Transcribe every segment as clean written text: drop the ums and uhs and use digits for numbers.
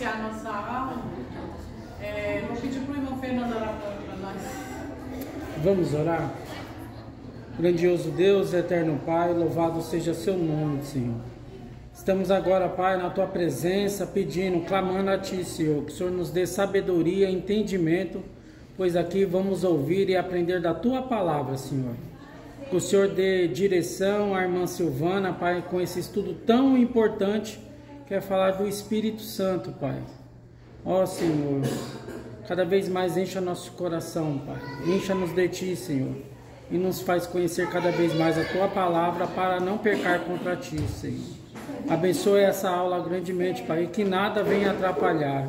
iniciar a nossa aula, vou pedir para o irmão Fernando orar para nós. Vamos orar? Grandioso Deus, eterno Pai, louvado seja seu nome, Senhor. Estamos agora, Pai, na Tua presença, pedindo, clamando a Ti, Senhor, que o Senhor nos dê sabedoria e entendimento, pois aqui vamos ouvir e aprender da Tua palavra, Senhor. Que o Senhor dê direção à irmã Silvana, Pai, com esse estudo tão importante, que é falar do Espírito Santo, Pai. Ó Senhor, cada vez mais encha nosso coração, Pai. Encha-nos de Ti, Senhor, e nos faz conhecer cada vez mais a Tua palavra para não pecar contra Ti, Senhor. Abençoe essa aula grandemente, Pai, e que nada venha atrapalhar.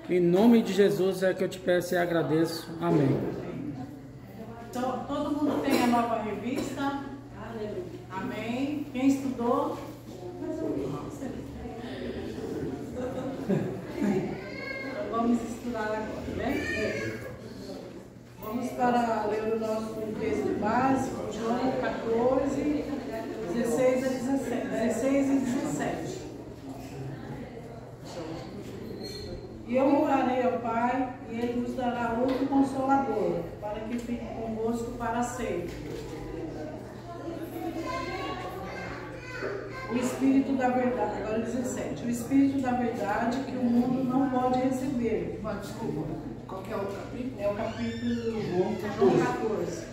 Em nome de Jesus é que eu te peço e agradeço. Amém. Então, todo mundo tem a nova revista? Amém. Quem estudou? Então, vamos estudar agora, né? Vamos para ler o nosso texto básico, João 14, 16 e 17. E eu orarei ao Pai, e Ele vos dará outro Consolador, para que fique convosco para sempre. O Espírito da Verdade, agora 17. O Espírito da Verdade que o mundo não pode receber. Desculpa, qual que é o capítulo? É o capítulo João 14.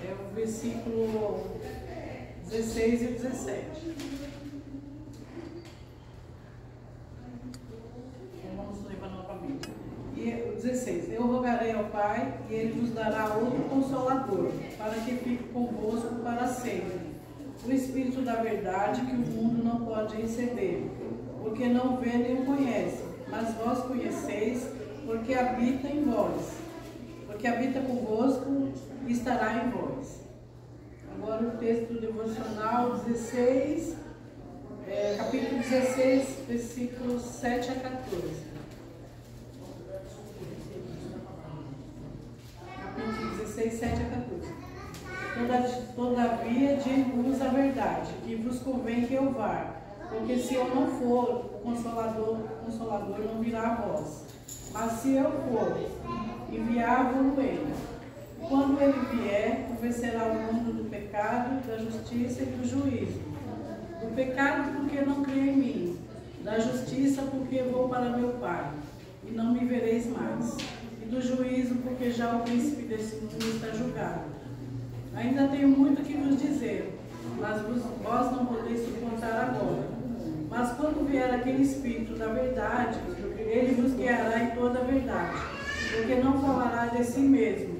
É o versículo 16 e 17. E 16. Eu rogarei ao Pai, e Ele vos dará outro Consolador, para que fique convosco para sempre. O Espírito da Verdade que o mundo não pode receber, porque não vê nem o conhece, mas vós conheceis, porque habita em vós. Porque habita convosco e estará em vós. Agora o texto devocional 16, capítulo 16, versículos 7 a 14. 16, 7 a 14. Todavia digo-vos a verdade, que vos convém que eu vá, porque se eu não for, o Consolador não virá a vós. Mas se eu for, enviar-vos ele. Quando ele vier, convencerá o mundo do pecado, da justiça e do juízo. Do pecado, porque não crê em mim. Da justiça, porque vou para meu Pai, e não me vereis mais. Do juízo, porque já o príncipe desse mundo está julgado. Ainda tenho muito que vos dizer, mas vós não podeis suportar agora. Mas quando vier aquele Espírito da verdade, ele vos guiará em toda a verdade, porque não falará de si mesmo,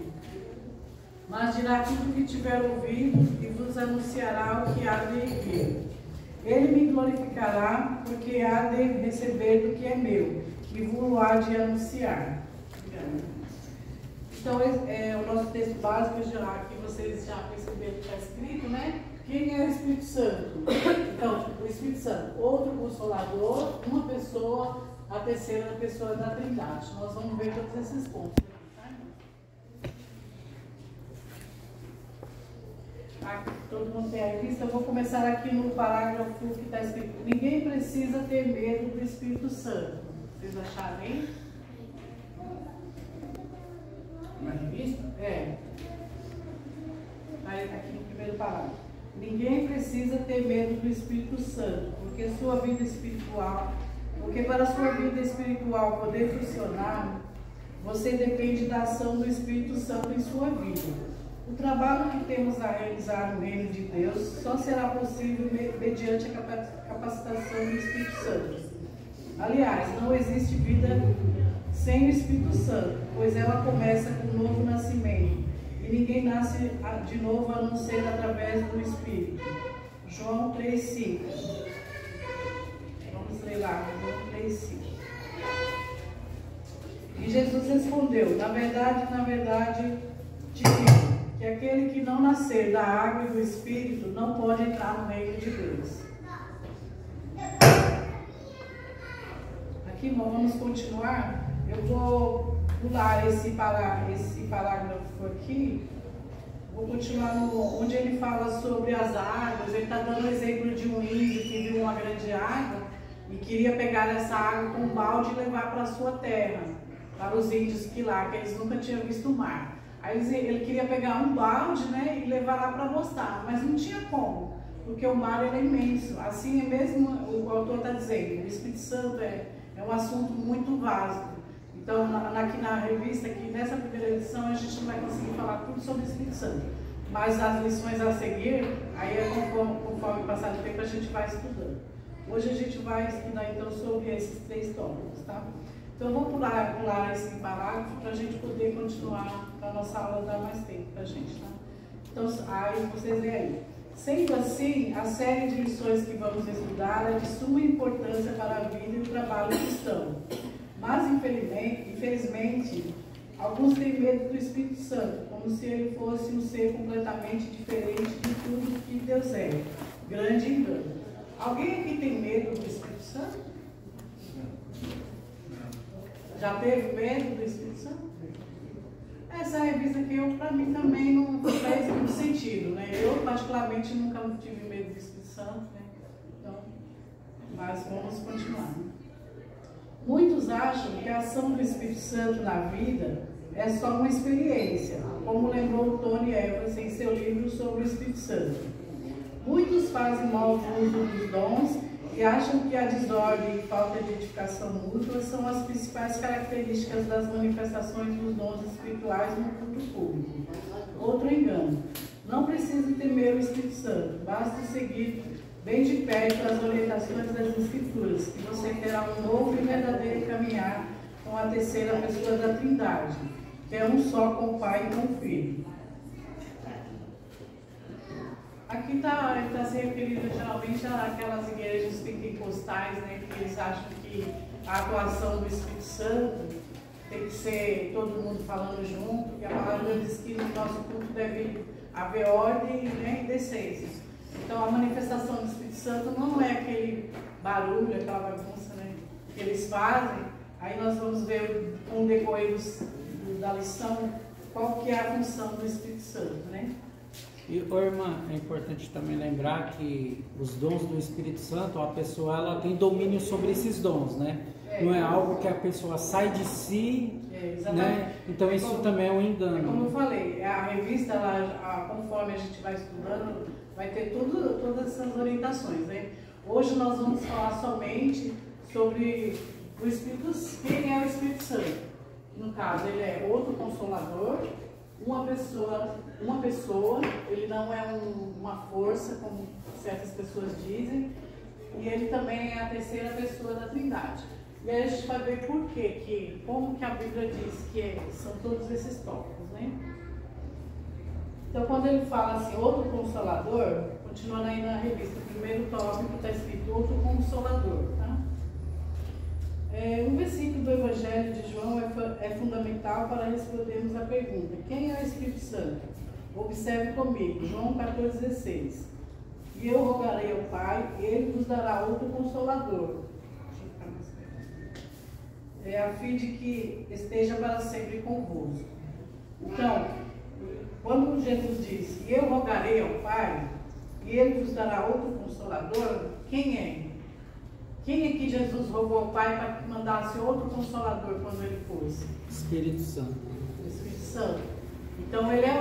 mas dirá tudo o que tiver ouvido e vos anunciará o que há de vir. Ele me glorificará, porque há de receber do que é meu, e vos há de anunciar. Então, o nosso texto básico, que vocês já perceberam que está escrito, né? Quem é o Espírito Santo? Então, o Espírito Santo, outro Consolador, uma pessoa, a terceira pessoa da Trindade. Nós vamos ver todos esses pontos. Aqui, todo mundo tem a revista. Eu vou começar aqui no parágrafo que está escrito: ninguém precisa ter medo do Espírito Santo. Vocês acharam aí? Na revista? Aqui no primeiro parágrafo. Ninguém precisa ter medo do Espírito Santo, porque para a sua vida espiritual poder funcionar, você depende da ação do Espírito Santo em sua vida. O trabalho que temos a realizar no reino de Deus só será possível mediante a capacitação do Espírito Santo. Aliás, não existe vida sem o Espírito Santo, pois ela começa com um novo nascimento, e ninguém nasce de novo a não ser através do Espírito. João 3,5. Vamos ler lá, João 3,5. E Jesus respondeu: na verdade, te digo, que aquele que não nascer da água e do Espírito não pode entrar no reino de Deus. Aqui vamos continuar. Eu vou pular esse parágrafo aqui, vou continuar onde ele fala sobre as águas. Ele está dando o exemplo de um índio que viu uma grande água e queria pegar essa água com um balde e levar para a sua terra, para os índios que eles nunca tinham visto o mar. Aí ele queria pegar um balde, né, e levar lá para mostrar, mas não tinha como, porque o mar é imenso. Assim é mesmo, o autor está dizendo, o Espírito Santo é um assunto muito vasto. Então, aqui na revista, aqui nessa primeira edição, a gente não vai conseguir falar tudo sobre o Espírito Santo, mas as lições a seguir, aí conforme passar o tempo, a gente vai estudando. Hoje a gente vai estudar então sobre esses 3 tópicos, tá? Então eu vou pular esse parágrafo para a gente poder continuar, para a nossa aula dar mais tempo para a gente, tá? Então, aí vocês veem aí. Sendo assim, a série de lições que vamos estudar é de suma importância para a vida e o trabalho cristão. Mas, infelizmente, alguns têm medo do Espírito Santo, como se ele fosse um ser completamente diferente de tudo que Deus é. Grande engano. Alguém aqui tem medo do Espírito Santo? Já teve medo do Espírito Santo? Essa revista aqui, para mim, também não faz muito sentido, né? Eu, particularmente, nunca tive medo do Espírito Santo, né? Então, mas vamos continuar. Muitos acham que a ação do Espírito Santo na vida é só uma experiência, como lembrou Tony Evans em seu livro sobre o Espírito Santo. Muitos fazem mau uso dos dons e acham que a desordem e falta de edificação mútua são as principais características das manifestações dos dons espirituais no culto público. Outro engano. Não precisa temer o Espírito Santo, basta seguir bem de perto as orientações das Escrituras, que você terá um novo e verdadeiro caminhar com a terceira pessoa da Trindade, que é um só com o Pai e com o Filho. Aqui ele está se referindo geralmente àquelas igrejas pentecostais, né, que eles acham que a atuação do Espírito Santo tem que ser todo mundo falando junto, e a palavra diz que no nosso culto deve haver ordem, né, e decência. Então a manifestação do Espírito Santo não é aquele barulho, aquela bagunça, né, que eles fazem. Aí nós vamos ver com o decorrer da lição qual que é a função do Espírito Santo, né? E, irmã, é importante também lembrar que os dons do Espírito Santo, a pessoa ela tem domínio sobre esses dons, né? Não é algo que a pessoa sai de si, né? Então isso também é um engano. Como eu falei, a revista, conforme a gente vai estudando, vai ter todas essas orientações, né? Hoje nós vamos falar somente sobre o Espírito, quem é o Espírito Santo. No caso, ele é outro consolador, uma pessoa, ele não é uma força, como certas pessoas dizem, e ele também é a terceira pessoa da Trindade. E aí a gente vai ver por quê, como que a Bíblia diz que são todos esses tópicos, né? Então, quando ele fala assim, outro consolador, continuando aí na revista, o primeiro tópico está escrito outro consolador, tá? Um versículo do Evangelho de João é fundamental para respondermos a pergunta: quem é o Espírito Santo? Observe comigo, João 14,16. E eu rogarei ao Pai, e Ele vos dará outro consolador, a fim de que esteja para sempre convosco. Então, quando Jesus diz, e eu rogarei ao Pai, e Ele vos dará outro consolador, quem é? Quem é que Jesus rogou ao Pai para que mandasse outro consolador quando ele fosse? Espírito Santo. O Espírito Santo. Então ele é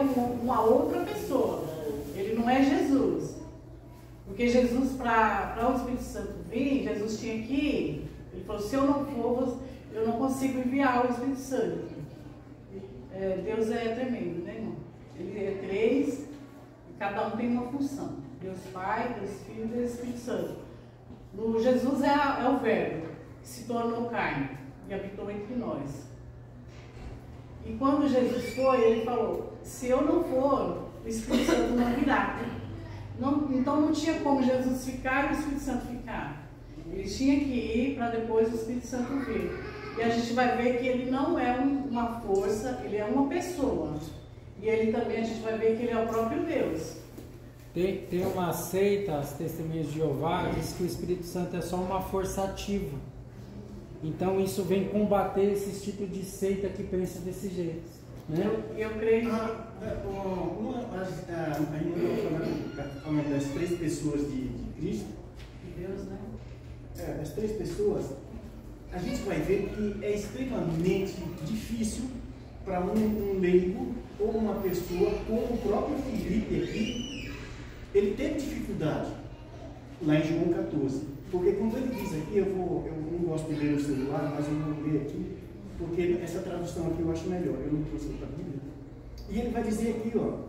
uma outra pessoa. Ele não é Jesus. Porque Jesus, para o Espírito Santo vir, Jesus tinha que ir. Ele falou, se eu não for, eu não consigo enviar o Espírito Santo. Deus é tremendo, né, irmão? Ele é 3 e cada um tem uma função. Deus Pai, Deus Filho e Deus Espírito Santo. Jesus é o Verbo, que se tornou carne e habitou entre nós. E quando Jesus foi, ele falou, se eu não for, o Espírito Santo não virá. Então não tinha como Jesus ficar e o Espírito Santo ficar. Ele tinha que ir para depois o Espírito Santo vir. E a gente vai ver que ele não é uma força, ele é uma pessoa. E ele também, a gente vai ver que ele é o próprio Deus. Tem uma seita, as Testemunhas de Jeová, diz que o Espírito Santo é só uma força ativa. Então isso vem combater esse tipo de seita que pensa desse jeito. Né? Eu creio. Falando das três pessoas de Cristo, De Deus, né? Das três pessoas, a gente vai ver que é extremamente difícil para um leigo ou uma pessoa, como o próprio Filipe aqui, ele teve dificuldade lá em João 14. Porque quando ele diz aqui, eu não gosto de ler no celular, mas eu vou ler aqui, porque essa tradução aqui eu acho melhor, eu não trouxe outra Bíblia. E ele vai dizer aqui, ó,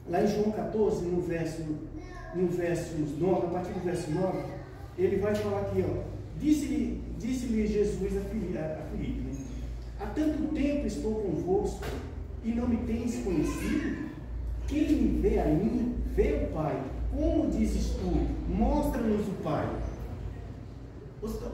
lá em João 14, no verso 9, a partir do verso 9, ele vai falar aqui, ó, disse-lhe Jesus a Filipe, né? Há tanto tempo estou convosco e não me tens conhecido? Quem me vê a mim, vê o Pai. Como dizes tu, mostra-nos o Pai.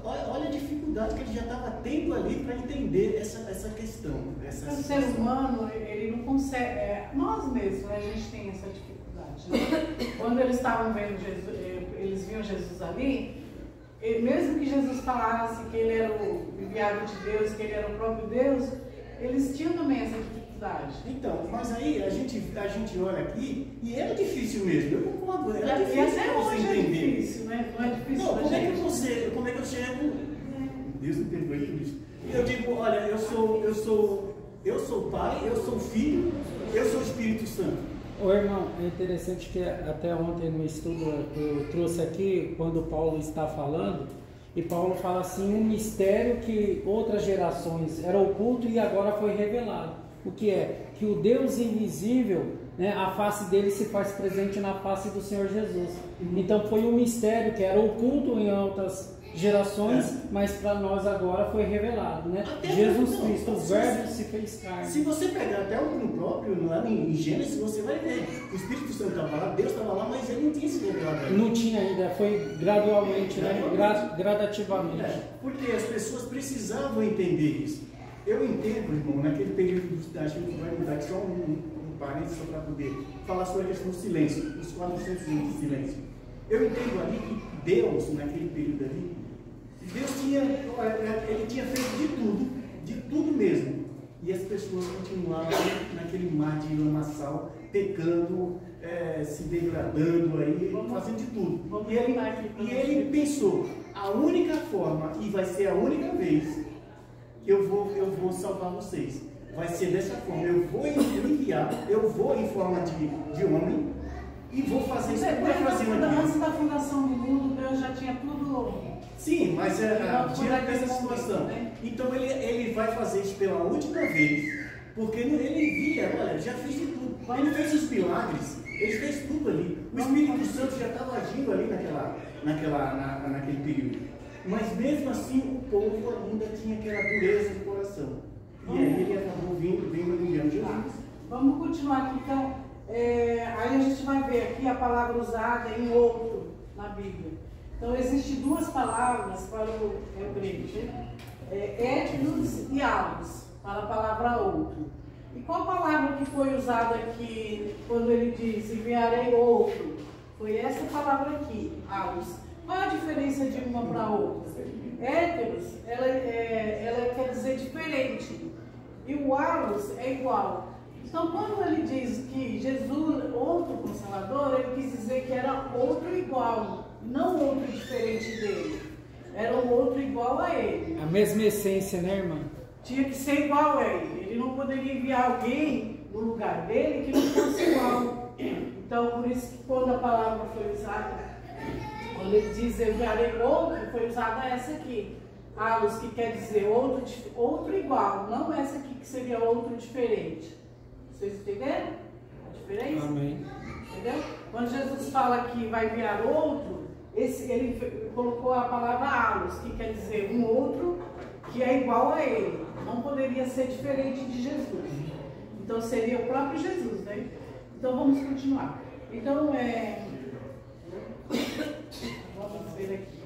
Olha a dificuldade que ele já estava tendo ali para entender essa questão. O ser humano, ele não consegue, nós mesmos, né, a gente tem essa dificuldade. Né? Quando eles estavam vendo Jesus, eles viam Jesus ali, mesmo que Jesus falasse que ele era o enviado de Deus, que ele era o próprio Deus, eles tinham também essa dificuldade. Então, mas aí a gente olha aqui e era difícil mesmo. Eu concordo, era difícil até você hoje entender. É difícil, né? Não é difícil. Não, como é que eu chego? Deus me perdoe por isso. Eu digo, olha, eu sou Pai, eu sou Filho, eu sou Espírito Santo. Ô irmão, é interessante que até ontem no estudo eu trouxe aqui, quando Paulo está falando, e Paulo fala assim, um mistério que outras gerações era oculto e agora foi revelado. O que é? Que o Deus invisível, né, a face dele se faz presente na face do Senhor Jesus. Então foi um mistério que era oculto em outras gerações, mas para nós agora foi revelado, né? Jesus Cristo, o Verbo se fez carne. Se você pegar até o próprio, lá em Gênesis, você vai ver, o Espírito Santo estava lá, Deus estava lá, mas ele não tinha se revelado. Não tinha ainda, foi gradualmente, né? Gradativamente. Porque as pessoas precisavam entender isso. Eu entendo, irmão, naquele período da gente vai mudar aqui só um parênteses só para poder falar sobre a questão do silêncio, os 400 anos de silêncio. Eu entendo ali que Deus, naquele período ali, ele tinha feito de tudo mesmo. E as pessoas continuavam naquele mar de lamaçal, pecando, se degradando aí, fazendo de tudo. E ele pensou, a única forma, e vai ser a única vez, que eu vou salvar vocês. Vai ser dessa forma, eu vou enviar, eu vou em forma de homem, e vou fazer isso que eu estou fazendo aqui. Antes da fundação do mundo, Deus já tinha tudo. Sim, mas diante dessa situação. Né? Então ele vai fazer isso pela última vez, porque ele via, olha, já fez de tudo. Ele fez os milagres, ele fez tudo ali. O Espírito Santo já estava agindo ali naquele período. Mas mesmo assim o povo ainda tinha aquela dureza de coração. E aí ele acabou vindo enviando Jesus. Vamos continuar aqui então. Aí a gente vai ver aqui a palavra usada em outro na Bíblia. Então existem duas palavras para o grego, étnos e alus, para a palavra outro. E qual palavra que foi usada aqui quando ele diz enviarei outro? Foi essa palavra aqui, alus. Qual a diferença de uma para outra? Héteros, ela quer dizer diferente. E o alus é igual. Então, quando ele diz que Jesus, outro Consolador, ele quis dizer que era outro igual, não outro diferente dele. Era um outro igual a ele. A mesma essência, né, irmã? Tinha que ser igual a ele. Ele não poderia enviar alguém no lugar dele que não fosse igual. Então, por isso que quando a palavra foi usada, quando ele diz enviarei outro, foi usada essa aqui. Alus, que quer dizer outro igual, não essa aqui que seria outro diferente. Vocês entenderam a diferença? Amém. Entendeu? Quando Jesus fala que vai enviar outro, ele colocou a palavra alus, que quer dizer um outro que é igual a ele. Não poderia ser diferente de Jesus. Então seria o próprio Jesus, né? Então vamos continuar. Então, vamos ver aqui.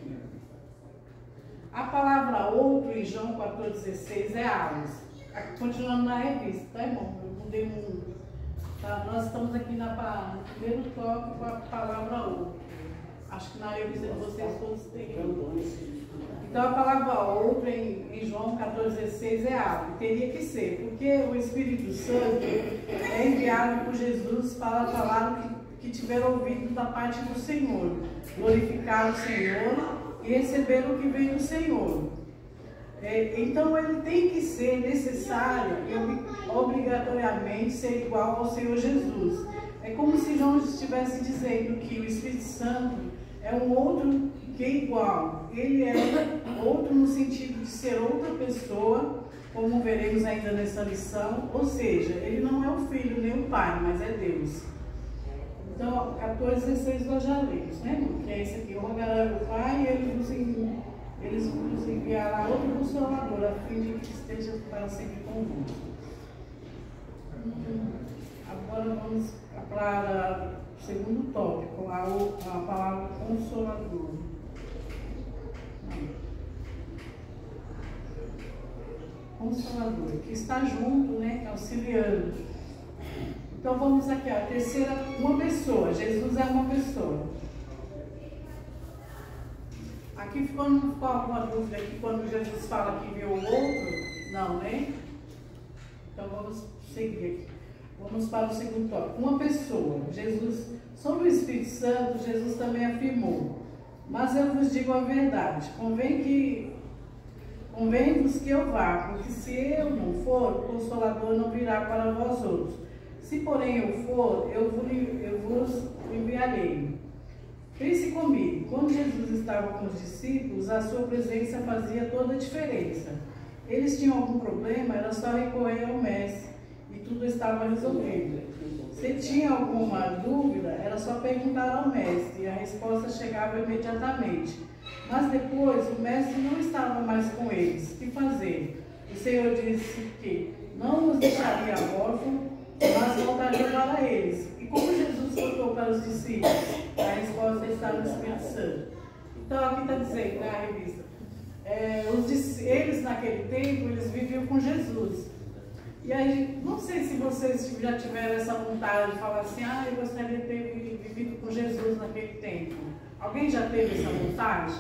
A palavra outro em João 14,16 é alus. Continuando na revista, tá, irmão? Eu mudei um. Tá? Nós estamos aqui no primeiro tópico com a palavra outro. Acho que na revista de vocês todos têm. Então a palavra outra em João 14,16 é algo, teria que ser, porque o Espírito Santo é enviado por Jesus para falar que tiveram ouvido da parte do Senhor, glorificar o Senhor e receber o que vem do Senhor. Então ele tem que ser necessário e obrigatoriamente ser igual ao Senhor Jesus. É como se João estivesse dizendo que o Espírito Santo é um outro que é igual. Ele é outro no sentido de ser outra pessoa, como veremos ainda nessa lição. Ou seja, ele não é o Filho nem o Pai, mas é Deus. Então, 14,16 nós já lemos, né? Que é esse aqui: rogará o Pai e eles nos enviará outro Consolador, a fim de que esteja para sempre convosco. Agora vamos para o segundo tópico, a palavra Consolador. Consolador, que está junto, né? Auxiliando. Então vamos aqui, a terceira, uma pessoa. Jesus é uma pessoa. Aqui ficou alguma dúvida aqui quando Jesus fala que viu o outro? Não, né? Então vamos seguir aqui. Vamos para o segundo tópico. Uma pessoa. Jesus, sobre o Espírito Santo, Jesus também afirmou: mas eu vos digo a verdade, convém-vos que eu vá, porque se eu não for, o Consolador não virá para vós outros. Se porém eu for, eu vos enviarei. Pense comigo, quando Jesus estava com os discípulos, a sua presença fazia toda a diferença. Eles tinham algum problema, era só recorrer ao Mestre e tudo estava resolvido. Se tinha alguma dúvida, era só perguntar ao Mestre e a resposta chegava imediatamente. Mas depois o Mestre não estava mais com eles. O que fazer? O Senhor disse que não os deixaria órfãos, mas voltaria para eles. E como Jesus contou para os discípulos? A resposta está no Espírito Santo. Então aqui está dizendo, na revista, eles naquele tempo, eles viviam com Jesus. E aí, não sei se vocês já tiveram essa vontade de falar assim: eu gostaria de ter vivido com Jesus naquele tempo. Alguém já teve essa vontade?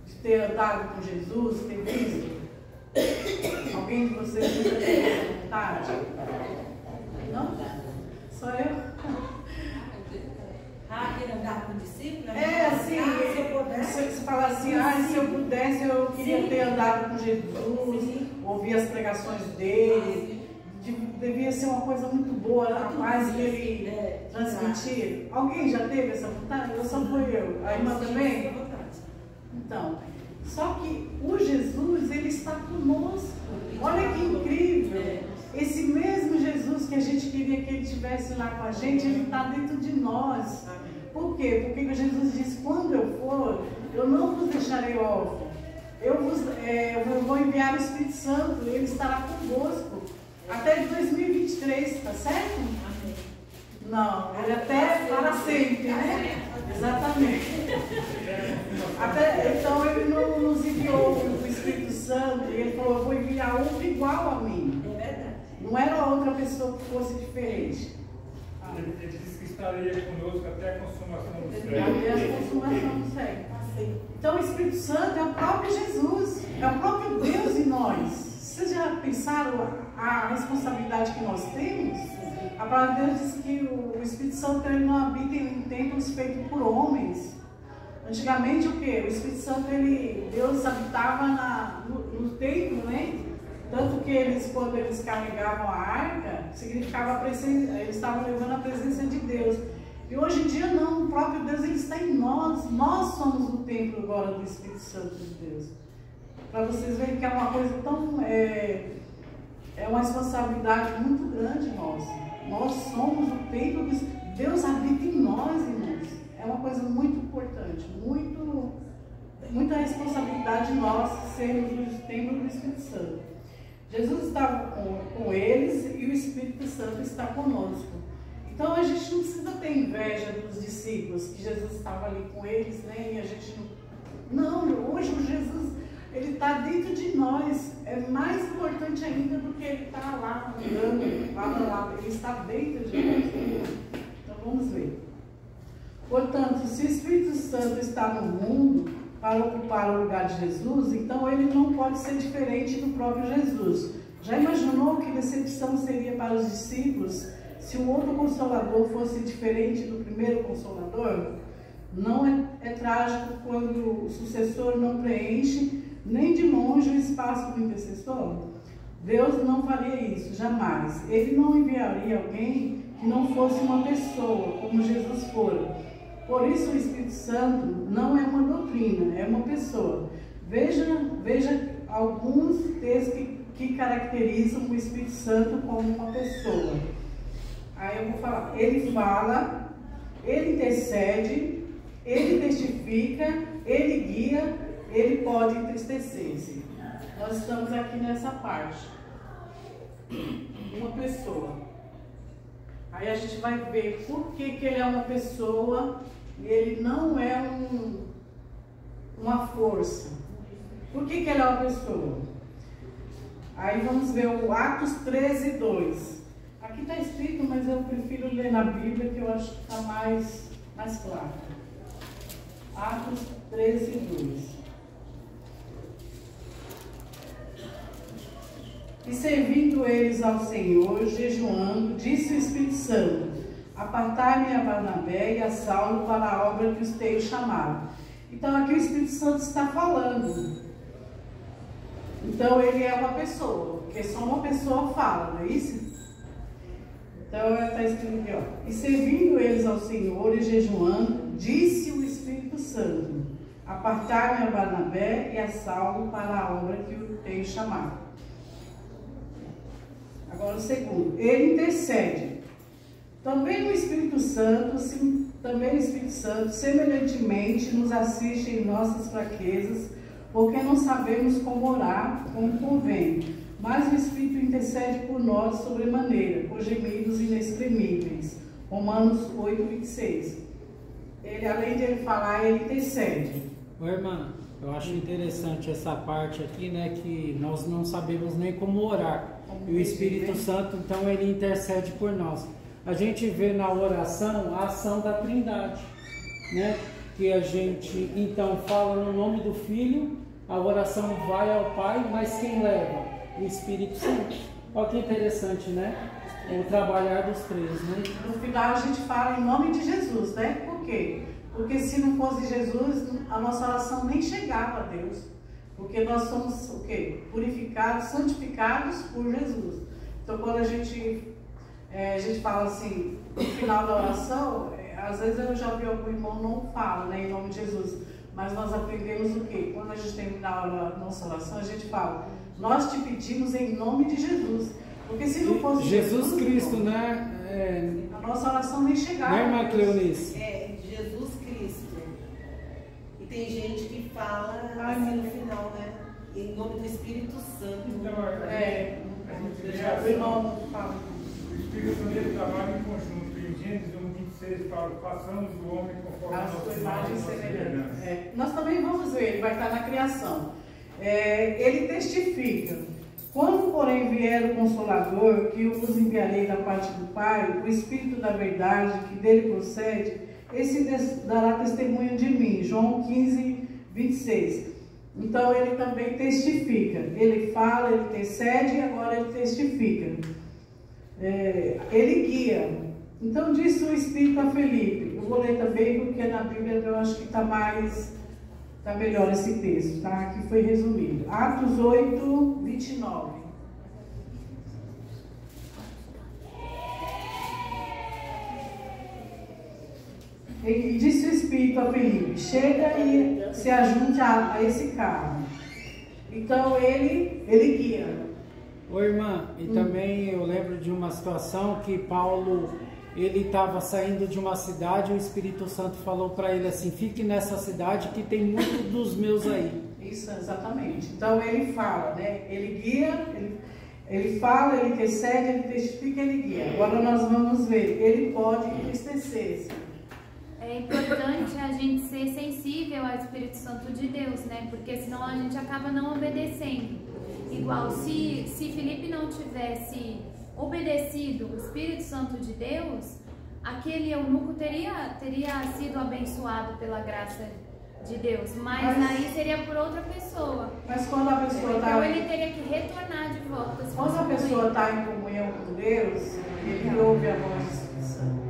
De ter andado com Jesus, ter visto? Alguém de vocês já teve essa vontade? Não? Só eu? Querer andar com o discípulo? Assim, se eu pudesse. Você fala assim: se eu pudesse, eu queria ter andado com Jesus, ouvir as pregações dele. Devia ser uma coisa muito boa, a paz que ele transmitia. Alguém já teve essa vontade? Ou só foi eu? A irmã também? Então, só que o Jesus, ele está conosco. Olha que incrível! Esse mesmo Jesus que a gente queria que ele estivesse lá com a gente, ele está dentro de nós. Por quê? Porque Jesus disse: quando eu for, eu não vos deixarei órfãos. Eu vou enviar o Espírito Santo, ele estará convosco até 2023, tá certo? Amém. Não, ele até para sempre, né? Exatamente. Então ele não nos enviou o Espírito Santo, e ele falou: eu vou enviar outro igual a mim. É verdade. Não era outra pessoa que fosse diferente. Ele disse que estaria conosco até a consumação do Até século. a consumação do século. Então o Espírito Santo é o próprio Jesus, é o próprio Deus em nós. Vocês já pensaram a responsabilidade que nós temos? A palavra de Deus diz que o Espírito Santo ele não habita em templos feitos por homens. Antigamente o que? O Espírito Santo, Deus habitava no templo, né? Tanto que quando eles carregavam a arca, significava eles estavam levando a presença de Deus. E hoje em dia não, o próprio Deus ele está em nós. Nós somos o templo agora do Espírito Santo de Deus. Para vocês verem que é uma coisa tão... É uma responsabilidade muito grande nossa. Nós somos o templo do Espírito. Deus habita em nós, irmãos. É uma coisa muito importante, muita responsabilidade nossa sermos o templo do Espírito Santo. Jesus estava com eles e o Espírito Santo está conosco. Então a gente não precisa ter inveja dos discípulos, que Jesus estava ali com eles, né? E a gente não. Hoje o Jesus, ele está dentro de nós. É mais importante ainda do que ele estar lá andando, lá. Ele está dentro de nós. Então vamos ver. Portanto, se o Espírito Santo está no mundo, para ocupar o lugar de Jesus, então ele não pode ser diferente do próprio Jesus. Já imaginou que decepção seria para os discípulos se o outro Consolador fosse diferente do primeiro Consolador? Não é trágico quando o sucessor não preenche nem de longe o espaço do intercessor? Deus não faria isso, jamais. Ele não enviaria alguém que não fosse uma pessoa, como Jesus fora. Por isso o Espírito Santo não é uma doutrina, é uma pessoa. Veja alguns textos que caracterizam o Espírito Santo como uma pessoa. Aí eu vou falar, ele fala, ele intercede, ele testifica, ele guia, ele pode entristecer-se. Nós estamos aqui nessa parte. Uma pessoa. Aí a gente vai ver por que ele é uma pessoa e ele não é uma força. Por que ele é uma pessoa? Aí vamos ver o Atos 13, 2. Aqui está escrito, mas eu prefiro ler na Bíblia, que eu acho que está mais claro. Atos 13, 2. E servindo eles ao Senhor, jejuando, disse o Espírito Santo: apartai-me a Barnabé e a Saulo para a obra que os tenho chamado. Então aqui o Espírito Santo está falando. Então ele é uma pessoa, porque só uma pessoa fala, não é isso? Então está escrito aqui, ó. E servindo eles ao Senhor e jejuando, disse o Espírito Santo: apartai-me a Barnabé e a Saulo para a obra que eu tenho chamado. Agora o segundo, ele intercede. Também o Espírito Santo, semelhantemente, nos assiste em nossas fraquezas, porque não sabemos como orar como convém. Mas o Espírito intercede por nós sobremaneira, com gemidos inexprimíveis. Romanos 8, 26. Ele, além de ele falar, ele intercede. Ô, irmã, eu acho interessante essa parte aqui, né, que nós não sabemos nem como orar. E o Espírito Santo, então, ele intercede por nós. A gente vê na oração a ação da Trindade, né? Que a gente, então, fala no nome do Filho, a oração vai ao Pai, mas quem leva? O Espírito Santo. Olha que interessante, né? O trabalhar dos três, né? No final a gente fala em nome de Jesus, né? Por quê? Porque se não fosse Jesus, a nossa oração nem chegava a Deus. Porque nós somos o quê? Purificados, santificados por Jesus. Então quando a gente fala assim, no final da oração, às vezes eu já ouvi algum irmão não fala, né, em nome de Jesus. Mas nós aprendemos o quê? Quando a gente terminar a nossa oração, a gente fala: nós te pedimos em nome de Jesus. Porque se não fosse Jesus Cristo, né? A nossa oração nem chegava. Né, irmã Cleonice? Jesus Cristo. E tem gente que fala assim no final, né? Em nome do Espírito Santo. Então, o irmão fala. o Espírito Santo ele trabalha em conjunto. Em Gênesis 1:26 fala: façamos o homem conforme A a sua nossa imagem e nossa semelhança. Nós também vamos ver, ele vai estar na criação. Ele testifica: quando, porém, vier o Consolador, que eu vos enviarei da parte do Pai, o Espírito da verdade, que dele procede, esse dará testemunho de mim. João 15, 26. Então, ele também testifica. Ele fala, ele intercede e agora ele testifica. Ele guia. Então, disse o Espírito a Felipe. Eu vou ler também, porque na Bíblia eu acho que está melhor esse texto, tá? Aqui foi resumido. Atos 8, 29. E disse o Espírito a Felipe: chega e se ajunte a esse carro. Então ele guia. Ô, irmã, e também eu lembro de uma situação que Paulo, ele estava saindo de uma cidade e o Espírito Santo falou para ele assim: fique nessa cidade que tem muitos dos meus aí. Isso, exatamente. Então ele fala, né? Ele guia, ele fala, ele intercede, ele testifica, ele guia. Agora nós vamos ver, ele pode entristecer-se. É importante a gente ser sensível ao Espírito Santo de Deus, né? Porque senão a gente acaba não obedecendo. Igual se Felipe não tivesse obedecido o Espírito Santo de Deus, aquele eunuco teria sido abençoado pela graça de Deus, mas aí seria por outra pessoa. Mas quando a pessoa Então ele teria que retornar de volta. Quando a pessoa está em comunhão com Deus, ele ouve a voz do Espírito Santo.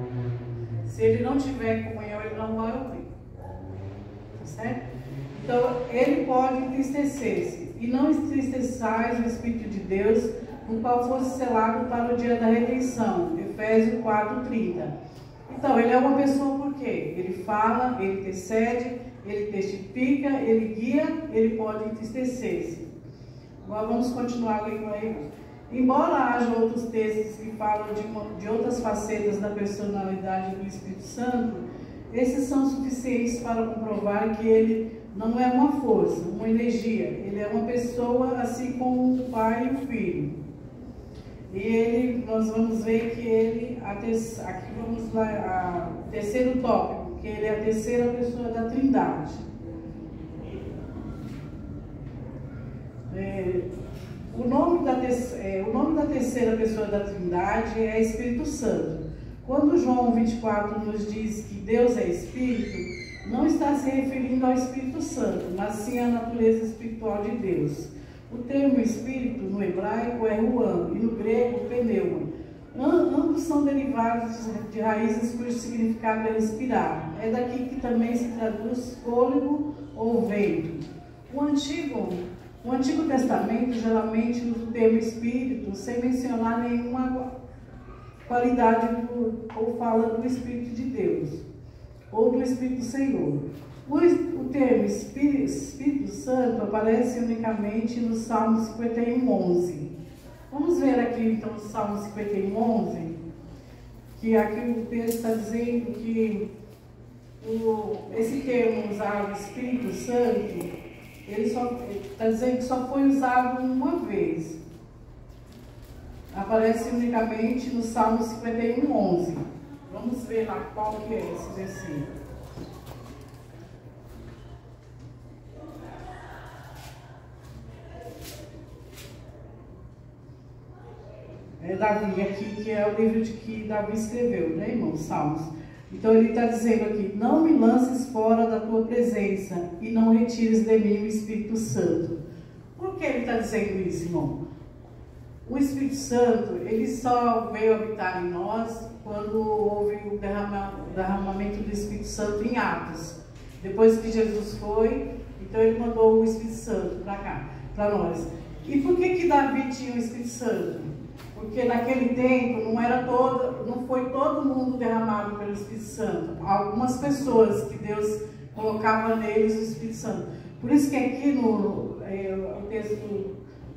Se ele não tiver em comunhão, ele não vai ouvir. Tá certo? Então, ele pode entristecer-se. E não entristeçais o Espírito de Deus, no qual fosse selado para o dia da redenção. Efésios 4:30. Então, ele é uma pessoa por quê? Ele fala, ele intercede, ele testifica, ele guia, ele pode entristecer-se. Agora vamos continuar lendo aí. Embora haja outros textos que falam de outras facetas da personalidade do Espírito Santo, esses são suficientes para comprovar que ele não é uma força, uma energia. Ele é uma pessoa assim como o Pai e o Filho. E nós vamos ver que ele, aqui vamos lá, terceiro tópico, que ele é a terceira pessoa da Trindade. O nome da terceira pessoa da Trindade é Espírito Santo. Quando João 24 nos diz que Deus é Espírito, não está se referindo ao Espírito Santo, mas sim à natureza espiritual de Deus. O termo Espírito no hebraico é ruan e no grego pneuma. Ambos são derivados de raízes cujo significado é respirar. É daqui que também se traduz fôlego ou vento. O Antigo Testamento geralmente usa o termo Espírito sem mencionar nenhuma qualidade ou fala do Espírito de Deus ou do Espírito do Senhor. O termo Espírito Santo aparece unicamente no Salmo 51:11. Vamos ver aqui então o Salmo 51:11, que aqui o texto está dizendo que esse termo usado, Espírito Santo, ele está dizendo que só foi usado uma vez. Aparece unicamente no Salmo 51:11. Vamos ver lá qual que é esse versículo. É Davi aqui, que é o livro de que Davi escreveu, né, irmão? Salmos. Então ele está dizendo aqui: não me lances fora da tua presença e não retires de mim o Espírito Santo. Por que ele está dizendo isso, irmão? O Espírito Santo, ele só veio habitar em nós quando houve o derramamento do Espírito Santo em Atos. Depois que Jesus foi, então ele mandou o Espírito Santo para cá, para nós. E por que Davi tinha o Espírito Santo? Porque naquele tempo não foi todo mundo derramado pelo Espírito Santo. Algumas pessoas que Deus colocava neles o Espírito Santo. Por isso que aqui no texto,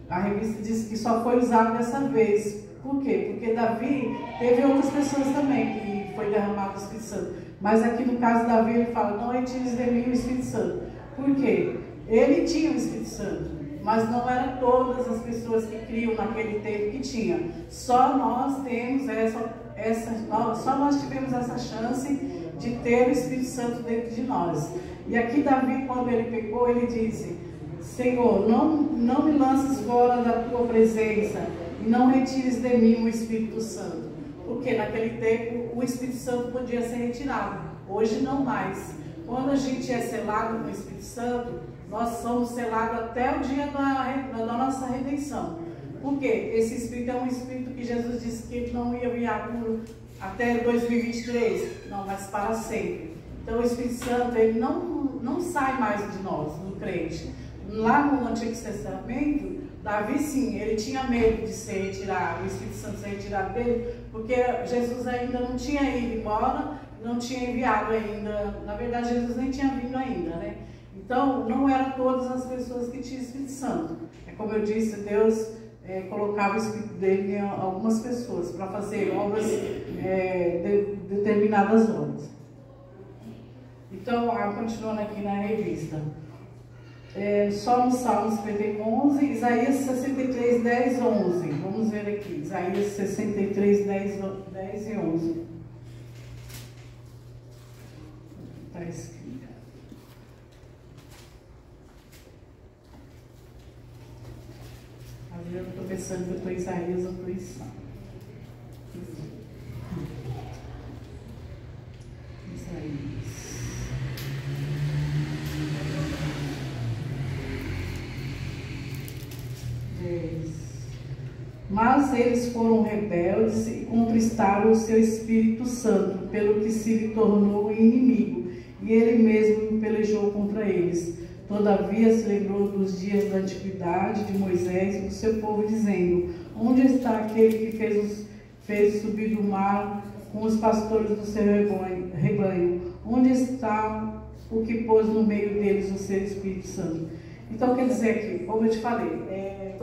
a revista diz que só foi usado dessa vez. Por quê? Porque Davi teve outras pessoas também que foi derramado o Espírito Santo. Mas aqui no caso de Davi ele fala: não retires de mim o Espírito Santo. Por quê? Ele tinha o Espírito Santo. Mas não eram todas as pessoas que criam naquele tempo que tinha. Só nós temos só nós tivemos essa chance de ter o Espírito Santo dentro de nós. E aqui Davi, quando ele pecou, ele disse: Senhor, não me lances fora da tua presença e não retires de mim o Espírito Santo. Porque naquele tempo o Espírito Santo podia ser retirado. Hoje não mais. Quando a gente é selado com o Espírito Santo, nós somos selados até o dia da nossa redenção. Por quê? Esse Espírito é um Espírito que Jesus disse que ele não ia enviar até 2023, não, mas para sempre. Então o Espírito Santo, ele não sai mais de nós, no crente. Lá no Antigo Testamento, Davi sim, ele tinha medo de ser retirado, o Espírito Santo ser retirado dele, porque Jesus ainda não tinha ido embora, não tinha enviado ainda. Na verdade, Jesus nem tinha vindo ainda, né? Então, não eram todas as pessoas que tinham Espírito Santo. É como eu disse, Deus colocava o Espírito dele em algumas pessoas para fazer obras, determinadas obras. Então, continuando aqui na revista. Só no Salmo 51:11, Isaías 63, 10, 11. Vamos ver aqui, Isaías 63, 10 e 11. Está escrito. Eu estou pensando que eu estou em Isaías, eu estou em Salmo. Isaías. Mas eles foram rebeldes e contristaram o seu Espírito Santo, pelo que se lhe tornou inimigo, e ele mesmo pelejou contra eles. Todavia se lembrou dos dias da antiguidade de Moisés e do seu povo, dizendo: onde está aquele que fez subir do mar com os pastores do seu rebanho? Onde está o que pôs no meio deles o seu Espírito Santo? Então, quer dizer aqui, como eu te falei, né?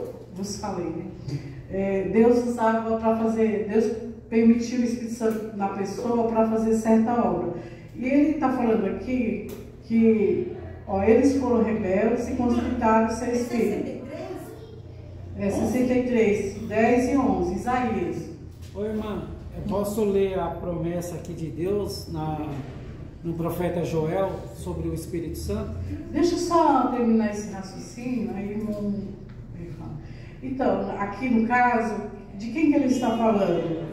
Deus usava para fazer, Deus permitiu o Espírito Santo na pessoa para fazer certa obra. E ele está falando aqui que eles foram rebeldes e consultaram o seu Espírito. 63, 10 e 11, Isaías. Oi, irmã, eu posso ler a promessa aqui de Deus no profeta Joel sobre o Espírito Santo? Deixa eu só terminar esse raciocínio, aí não... Então, aqui no caso, de quem que ele está falando?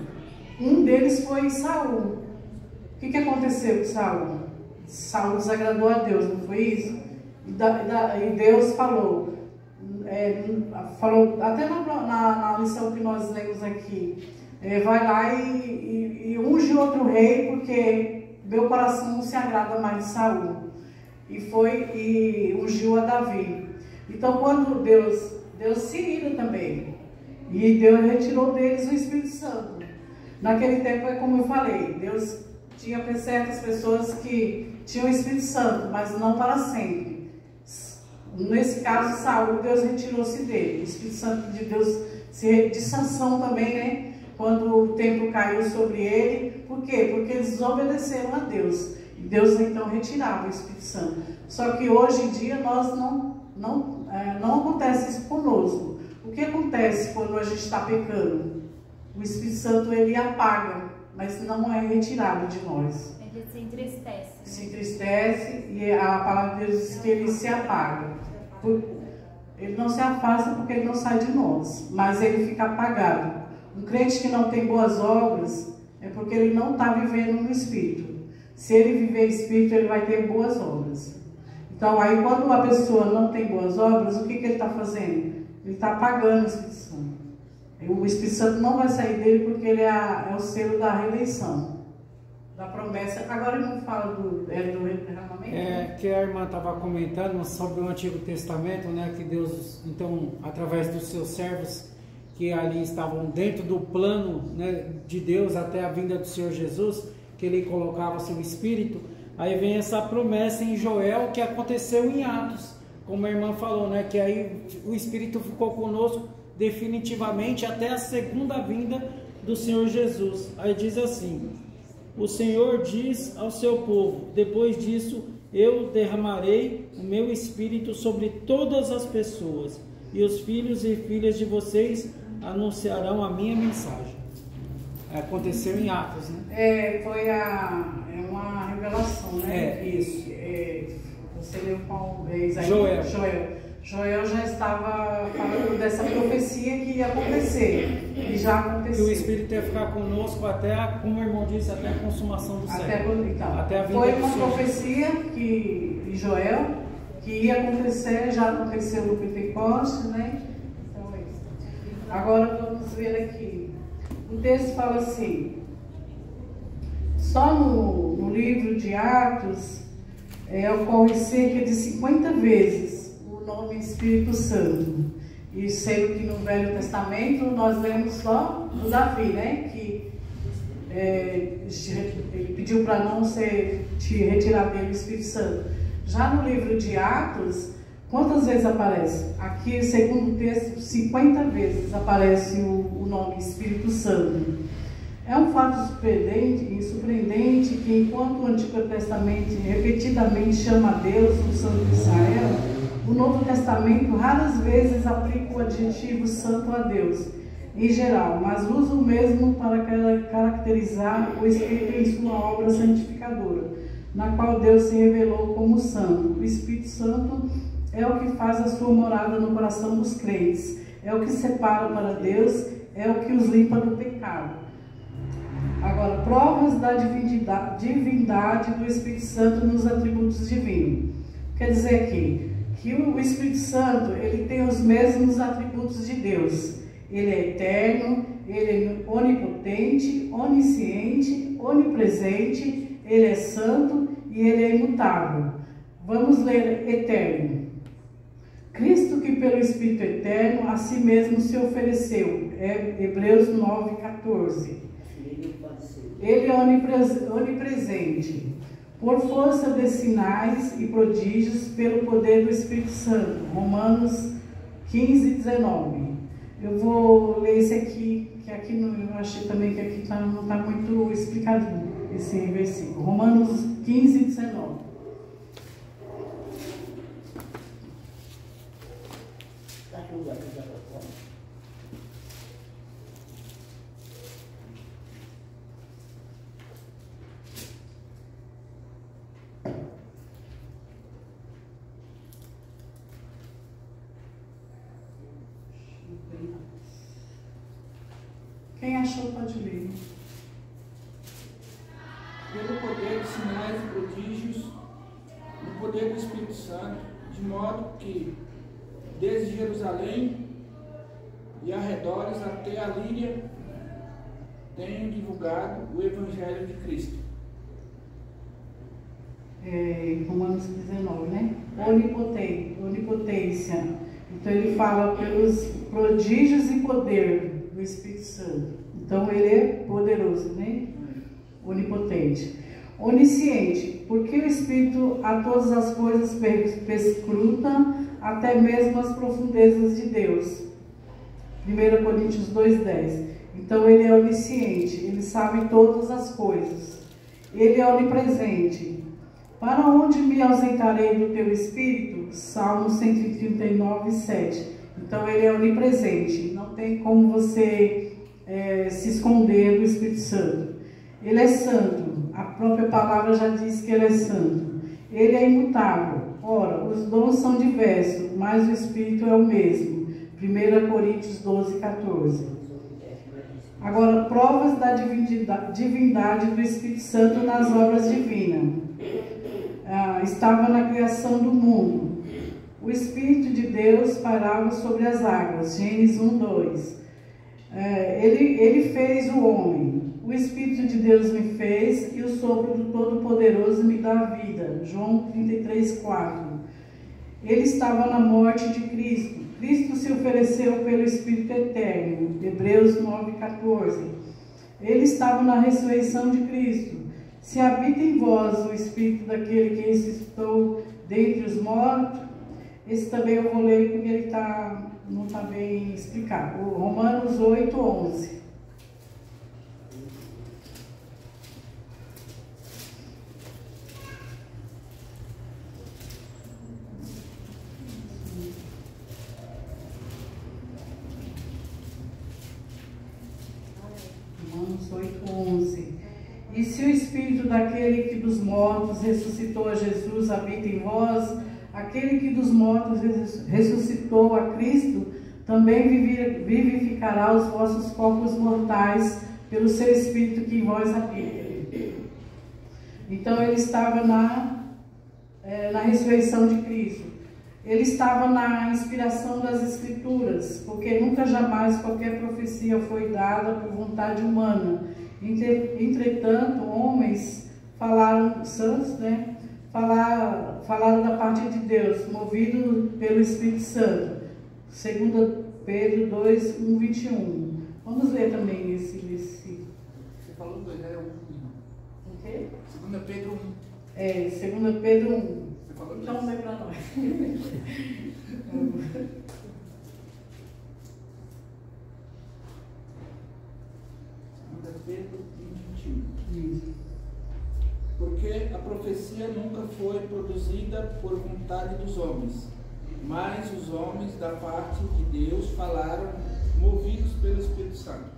Um deles foi Saul. O que aconteceu com Saul? Saul desagradou a Deus, não foi isso? E Deus falou até na lição que nós lemos aqui, vai lá e unge outro rei, porque meu coração não se agrada mais de Saul. E ungiu a Davi. Então, quando Deus se ira também, e Deus retirou deles o Espírito Santo. Naquele tempo, é como eu falei, Deus tinha certas pessoas que tinham o Espírito Santo, mas não para sempre. Nesse caso, Saul, Deus retirou-se dele. O Espírito Santo de Deus, de Sansão também, né? Quando o tempo caiu sobre ele. Por quê? Porque eles desobedeceram a Deus. E Deus então retirava o Espírito Santo. Só que hoje em dia nós não acontece isso conosco. O que acontece quando a gente está pecando? O Espírito Santo, ele apaga, mas não é retirado de nós. Ele se entristece. Se entristece, e a palavra de Deus diz que ele se apaga. Ele não se afasta porque ele não sai de nós, mas ele fica apagado. Um crente que não tem boas obras é porque ele não está vivendo no Espírito. Se ele viver Espírito, ele vai ter boas obras. Então, aí quando a pessoa não tem boas obras, o que ele está fazendo? Ele está apagando o Espírito Santo. O Espírito Santo não vai sair dele porque ele é o selo da reeleição, da promessa. Agora ele não fala do derramamento? Que a irmã estava comentando sobre o Antigo Testamento, né? Que Deus, então, através dos seus servos, que ali estavam dentro do plano, né, de Deus até a vinda do Senhor Jesus, que ele colocava seu Espírito. Aí vem essa promessa em Joel que aconteceu em Atos, como a irmã falou, né? Que aí o Espírito ficou conosco definitivamente até a segunda vinda do Senhor Jesus. Aí diz assim: o Senhor diz ao seu povo: depois disso eu derramarei o meu Espírito sobre todas as pessoas, e os filhos e filhas de vocês anunciarão a minha mensagem. Aconteceu em Atos, né? Foi uma revelação, né? Isso. Você leu qual vez aí? Joel já estava falando dessa profecia que ia acontecer. E já aconteceu. Que o Espírito ia ficar conosco até, como o irmão disse, até a consumação do século. Então, até a vinda foi do uma Senhor. profecia de Joel que ia acontecer, já aconteceu no Pentecostes, né? Então é isso. Agora vamos ver aqui. O texto fala assim: só no livro de Atos ocorre cerca de 50 vezes o nome Espírito Santo. E sendo que no Velho Testamento nós lemos só o Davi, né? Que ele pediu para não ser retirado dele o Espírito Santo. Já no livro de Atos, quantas vezes aparece? Aqui, segundo o texto, 50 vezes aparece o nome Espírito Santo. É um fato surpreendente que, enquanto o Antigo Testamento repetidamente chama a Deus o Santo de Israel, o Novo Testamento raras vezes aplica o adjetivo santo a Deus, em geral, mas usa o mesmo para caracterizar o Espírito em sua obra santificadora, na qual Deus se revelou como santo. O Espírito Santo é o que faz a sua morada no coração dos crentes, é o que separa para Deus, é o que os limpa do pecado. Agora, provas da divindade do Espírito Santo nos atributos divinos. Quer dizer aqui, que o Espírito Santo, ele tem os mesmos atributos de Deus. Ele é eterno, ele é onipotente, onisciente, onipresente, ele é santo e ele é imutável. Vamos ler eterno. Cristo, que pelo Espírito eterno a si mesmo se ofereceu. É Hebreus 9:14. Ele é onipresente, por força de sinais e prodígios pelo poder do Espírito Santo. Romanos 15:19. Eu vou ler esse aqui, que aqui eu achei também que aqui não está muito explicado esse versículo. Romanos 15:19. Quem achou pode ler. Pelo poder de sinais e prodígios, no poder do Espírito Santo, de modo que, desde Jerusalém e arredores até a Líria, tenho divulgado o Evangelho de Cristo. Romanos 19, né? Onipotência. Então ele fala pelos prodígios e poder do Espírito Santo. Então ele é poderoso, né? Onipotente. Onisciente, porque o Espírito a todas as coisas perscruta, até mesmo as profundezas de Deus. 1 Coríntios 2:10. Então ele é onisciente, ele sabe todas as coisas. Ele é onipresente. Para onde me ausentarei do teu Espírito? Salmo 139:7. Então ele é onipresente, não tem como você se esconder do Espírito Santo. Ele é santo, a própria palavra já diz que ele é santo. Ele é imutável. Ora, os dons são diversos, mas o Espírito é o mesmo. 1 Coríntios 12:14. Agora, provas da divindade do Espírito Santo nas obras divinas. Estava na criação do mundo. O Espírito de Deus pairava sobre as águas. Gênesis 1:2. Ele fez o homem. O Espírito de Deus me fez e o sopro do Todo-Poderoso me dá vida. João 33:4. Ele estava na morte de Cristo. Cristo se ofereceu pelo Espírito Eterno. Hebreus 9:14. Ele estava na ressurreição de Cristo. Se habita em vós o Espírito daquele que ressuscitou dentre os mortos. Esse também eu vou ler porque ele não está bem explicado. Romanos 8:11. Romanos 8:11. E se o Espírito daquele que dos mortos ressuscitou a Jesus habita em vós, aquele que dos mortos ressuscitou a Cristo, também vivificará os vossos corpos mortais pelo seu Espírito que em vós habita. Então ele estava na ressurreição de Cristo. Ele estava na inspiração das Escrituras, porque nunca jamais qualquer profecia foi dada por vontade humana. Entretanto, homens falaram, santos, né? Falaram da parte de Deus, movido pelo Espírito Santo. 2 Pedro 2:1-21. Vamos ler também esse versículo. Você falou 2, era 1. O quê? 2 Pedro 1. 2 Pedro 1. Você falou 2. Então lê para nós. 2 Pedro 1:21. Isso. Porque a profecia nunca foi produzida por vontade dos homens, mas os homens da parte de Deus falaram movidos pelo Espírito Santo.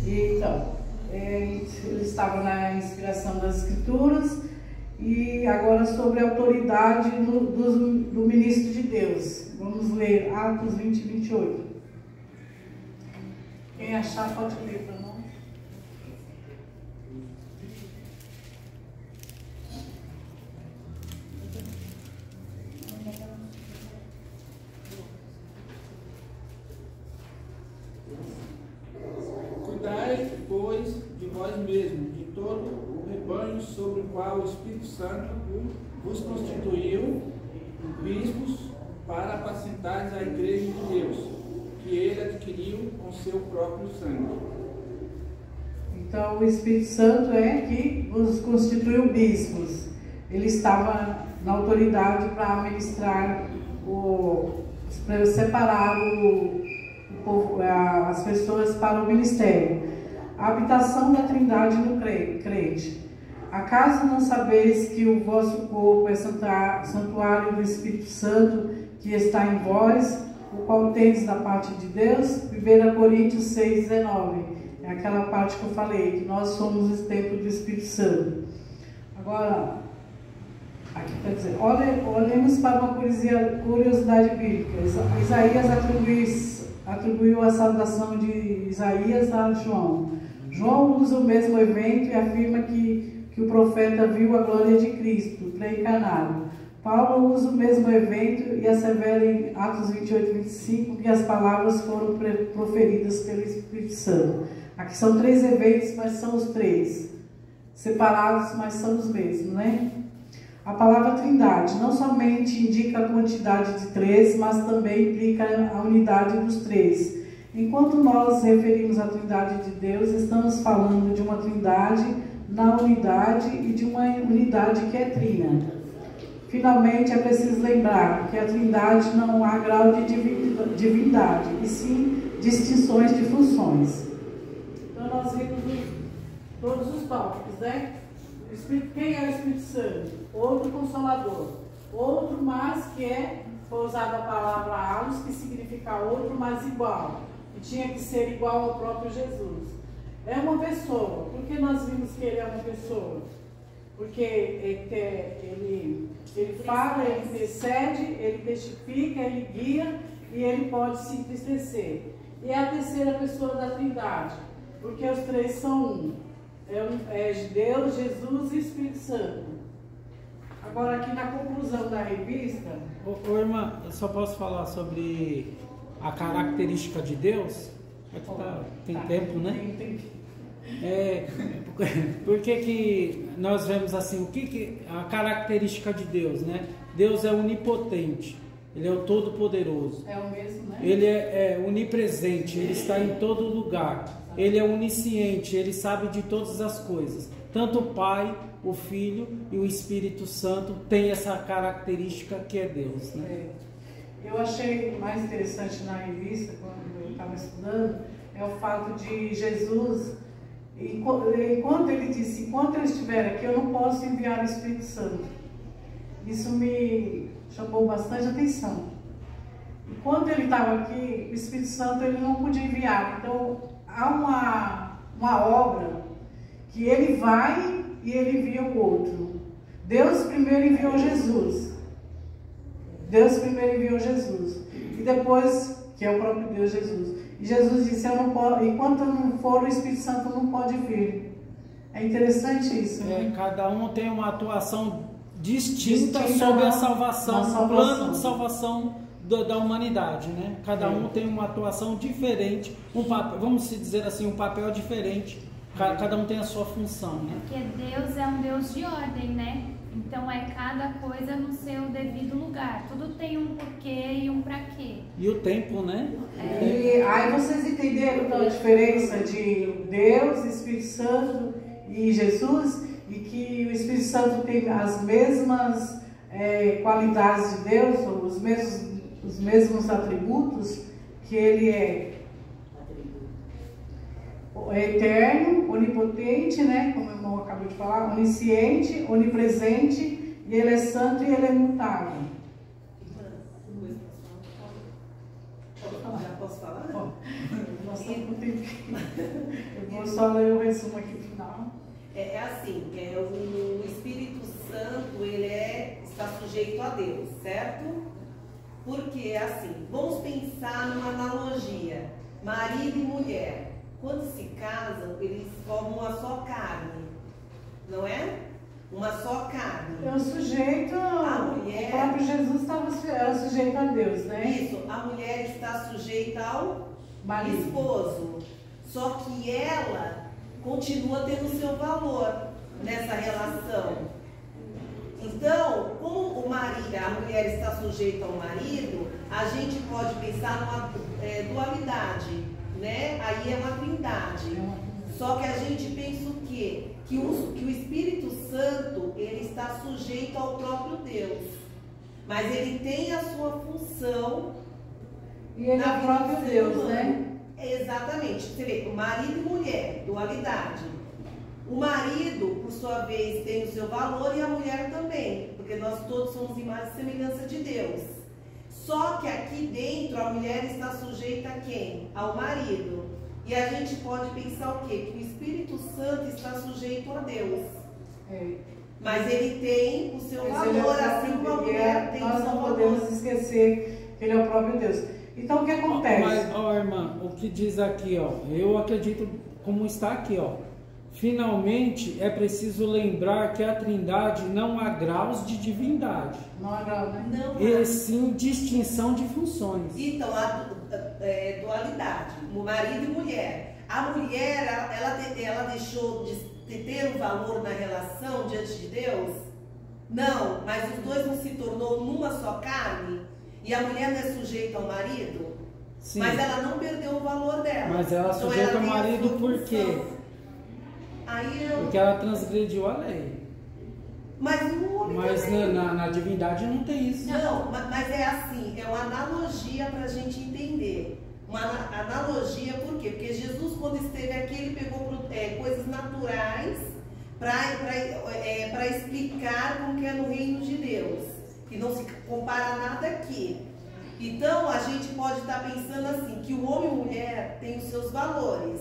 Então, ele estava na inspiração das Escrituras e agora sobre a autoridade do ministro de Deus. Vamos ler Atos 20:28. Quem achar pode ler para nós. Santo vos constituiu bispos para apacentar a igreja de Deus, que ele adquiriu com seu próprio sangue. Então o Espírito Santo é que vos constituiu bispos. Ele estava na autoridade para ministrar, para separar as pessoas para o ministério. A habitação da Trindade no crente. Acaso não sabeis que o vosso corpo é santuário do Espírito Santo que está em vós, o qual tendes da parte de Deus? 1 Coríntios 6,19. É aquela parte que eu falei, que nós somos o templo do Espírito Santo. Agora, aqui quer dizer, olhemos para uma curiosidade bíblica. Isaías atribuiu a saudação de Isaías a João. João usa o mesmo evento e afirma que o profeta viu a glória de Cristo pré-encarnado. Paulo usa o mesmo evento e assevera em Atos 28, 25 que as palavras foram proferidas pelo Espírito Santo. Aqui são 3 eventos, mas são os 3. Separados, mas são os mesmos, né? A palavra Trindade não somente indica a quantidade de 3, mas também implica a unidade dos 3. Enquanto nós referimos à Trindade de Deus, estamos falando de uma Trindade na unidade e de uma unidade que é trina. Finalmente, é preciso lembrar que a Trindade não há grau de divindade, e sim distinções de funções. Então, nós vimos todos os tópicos, né? Quem é o Espírito Santo? Outro Consolador. Outro, mas que foi usada a palavra alus, que significa outro, mas igual. E tinha que ser igual ao próprio Jesus. É uma pessoa. Por que nós vimos que ele é uma pessoa? Porque ele fala, ele intercede, ele testifica, ele guia e ele pode se entristecer. E é a terceira pessoa da Trindade, porque os 3 são um. É Deus, Jesus e Espírito Santo. Agora aqui na conclusão da revista... Ô irmã, eu só posso falar sobre a característica de Deus? Tem tempo, né? Tem. Por que nós vemos assim, a característica de Deus, né? Deus é onipotente, Ele é o Todo-Poderoso. É o mesmo, né? Ele é onipresente, Ele está em todo lugar. Ele é onisciente, Ele sabe de todas as coisas. Tanto o Pai, o Filho e o Espírito Santo têm essa característica que é Deus, né? Eu achei mais interessante na revista, quando eu estava estudando, é o fato de Jesus, enquanto ele disse, enquanto eu estiver aqui, eu não posso enviar o Espírito Santo. Isso me chamou bastante atenção. Enquanto ele estava aqui, o Espírito Santo ele não podia enviar. Então, há uma obra que ele vai e ele envia o outro. Deus primeiro enviou Jesus. E depois, que é o próprio Deus Jesus. E Jesus disse, eu não posso, enquanto eu não for, o Espírito Santo não pode vir. É interessante isso, né? Cada um tem uma atuação distinta sobre a salvação, o plano de salvação da humanidade, né? Cada um tem uma atuação diferente, vamos dizer assim, um papel diferente. Cada um tem a sua função, né? Porque Deus é um Deus de ordem, né? Então é cada coisa no seu devido lugar. Tudo tem um porquê e um pra quê. E o tempo, né? E aí vocês entenderam então a diferença de Deus, Espírito Santo e Jesus? E que o Espírito Santo tem as mesmas qualidades de Deus, os mesmos atributos, que ele é eterno, onipotente, né? Como o irmão acabou de falar, onisciente, onipresente, e ele é santo e ele é imutável. Já posso falar? Eu vou só ler o resumo aqui no final. É assim, o Espírito Santo, ele está sujeito a Deus, certo? Porque assim, vamos pensar numa analogia, marido e mulher. Quando se casam, eles formam uma só carne, não é? Uma só carne. É o sujeito, a mulher, o próprio Jesus estava sujeito a Deus, né? Isso, a mulher está sujeita ao marido, esposo. Só que ela continua tendo seu valor nessa relação. Então, como a mulher está sujeita ao marido, a gente pode pensar numa dualidade, né? Aí é uma trindade. Só que a gente pensa o quê? Que o Espírito Santo, ele está sujeito ao próprio Deus. Mas ele tem a sua função. E ele é o próprio Deus, né? Exatamente. Você vê, marido e mulher, dualidade. O marido, por sua vez, tem o seu valor e a mulher também, porque nós todos somos imagem e semelhança de Deus. Só que aqui dentro a mulher está sujeita a quem? Ao marido. E a gente pode pensar o quê? Que o Espírito Santo está sujeito a Deus. Mas ele tem o seu valor, assim como a mulher tem o seu valor. Nós não podemos esquecer que ele é o próprio Deus. Então o que acontece? Mas, irmã, o que diz aqui, eu acredito como está aqui, finalmente é preciso lembrar que a Trindade não há graus de divindade. Não há grau, né? Não e sim distinção de funções. Então, a dualidade, marido e mulher. A mulher, ela deixou de ter um valor na relação diante de Deus? Não, mas os dois não se tornou numa só carne? E a mulher não é sujeita ao marido? Sim. Mas ela não perdeu o valor dela. Mas ela então sujeita ela ao marido por quê? Porque ela transgrediu a lei. Mas o homem também. Na divindade não tem isso. Não, mas é assim, é uma analogia para a gente entender. Uma analogia por quê? Porque Jesus, quando esteve aqui, ele pegou coisas naturais para explicar como que é no reino de Deus. Que não se compara nada aqui. Então, a gente pode estar pensando assim, que o homem e a mulher têm os seus valores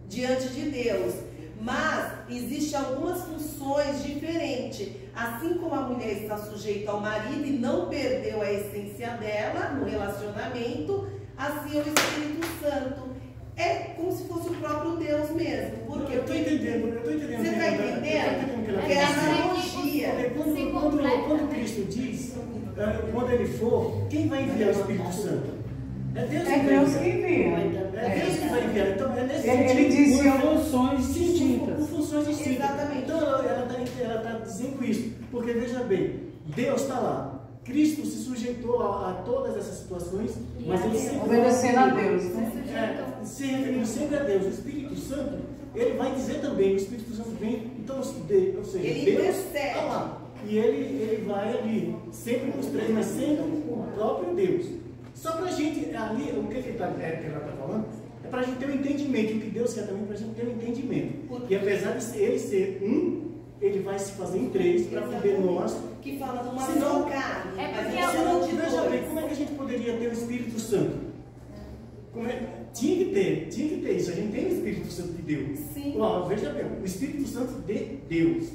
diante de Deus. Mas existem algumas funções diferentes. Assim como a mulher está sujeita ao marido e não perdeu a essência dela no relacionamento, assim é o Espírito Santo. É como se fosse o próprio Deus mesmo. Por quê? Eu estou entendendo. Você está entendendo? É a analogia. Quando Cristo diz, quando ele for, quem vai enviar o Espírito Santo? É Deus que envia. É Deus que vai enviar. Então, é nesse sentido. Ele disse por funções distintas. Por funções distintas. Exatamente. Então, ela está dizendo isso. Porque, veja bem, Deus está lá. Cristo se sujeitou a todas essas situações, mas ele sempre obedecendo a Deus, né? Se referindo sempre a Deus. O Espírito Santo, ele vai dizer também, o Espírito Santo vem, então, ou seja, ele Deus está lá. E ele vai ali, sempre com os três, mas sempre com o próprio Deus. Só para a gente, ali, o que ela está falando, é para a gente ter um entendimento. O que Deus quer também para a gente ter um entendimento. E apesar de ele ser um, ele vai se fazer em três para poder nós. Que fala de uma só carne. Veja bem, como é que a gente poderia ter o Espírito Santo? Tinha que ter isso. A gente tem o Espírito Santo de Deus. Sim. Veja bem, o Espírito Santo de Deus.